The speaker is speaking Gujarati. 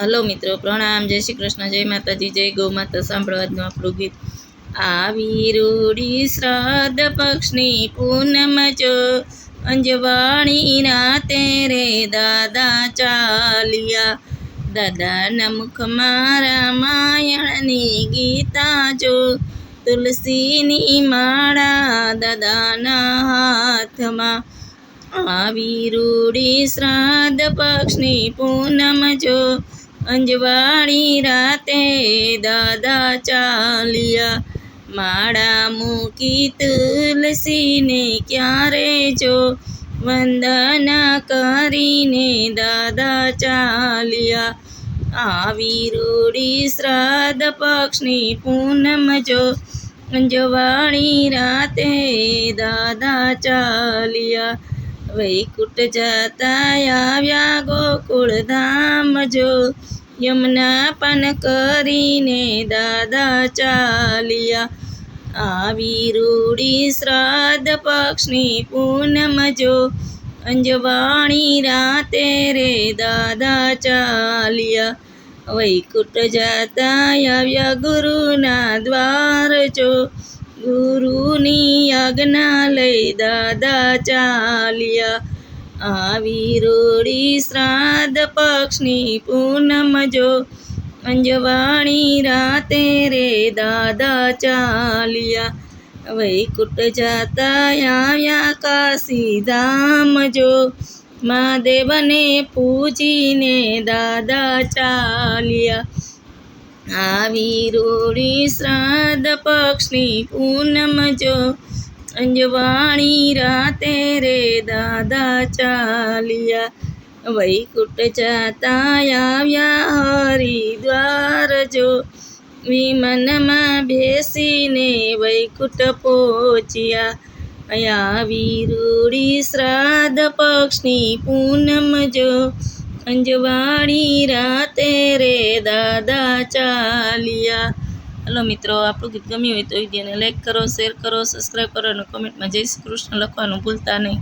હલો મિત્રો, પ્રણામ, જય શ્રી કૃષ્ણ, જય માતાજી, જય ગૌ માતા. સાંભળો આજનું આપણું ગીત. આવી રૂડી શ્રાદ્ધ પક્ષની પૂનમ જો, અંજવાણી રાતે રે દાદા ચાલ્યા. દાદાના મુખમાં રામાયણની ગીતા જો, તુલસીની માળા દાદાના હાથમાં. આવી રૂડી શ્રાદ્ધ પક્ષની પૂનમ જો, અંજવાળી રાતે દાદા ચાલ્યા. માળા મૂકી તુલસીને ક્યારે જો, વંદના કરીને દાદા ચાલ્યા. આવી રૂડી શ્રાદ્ધ પક્ષની પૂનમ જો, અંજવાળી રાતે દાદા ચાલ્યા. વૈકુંઠ જતા આવ્યા ગોકુળ ધામ જો, યમુના પાન કરીને દાદા ચાલ્યા. આવી રૂડી શ્રાદ્ધ પક્ષની પૂનમ જો, અંજવાણી રાતે રે દાદા ચાલ્યા. વૈકુંઠ જતા આવ્યા ગુરુના દ્વાર જો, ગુરુની આજ્ઞા લઈ દાદા ચાલ્યા. આવી રૂડી શ્રાદ્ધ પક્ષની પૂનમ જો, અંજવાણી રાતે રે દાદા ચાલ્યા. વૈકુંઠ જતા આવ્યા કાશી ધામ જો, મહાદેવને પૂજીને દાદા ચાલ્યા. આવી રૂડી શ્રાદ્ધ પક્ષની પૂનમ જો, અંજવાણી રાતે રે દાદા ચાલ્યા. વૈકુંઠ જતા આવ્યા હરિદ્વાર જો, વિમાનમાં બેસીને વૈકુંઠ પહોંચ્યા. આવી રૂડી શ્રાદ્ધ પક્ષની પૂનમ જો, અંજવાળી રાતે રે દાદા ચાલ્યા. હલો મિત્રો, આપણું ગીત ગમ્યું હોય તો વિડીયોને લાઈક કરો, શેર કરો, સબસ્ક્રાઈબ કરો અને કોમેન્ટમાં જય શ્રી કૃષ્ણ લખવાનું ભૂલતા નહીં.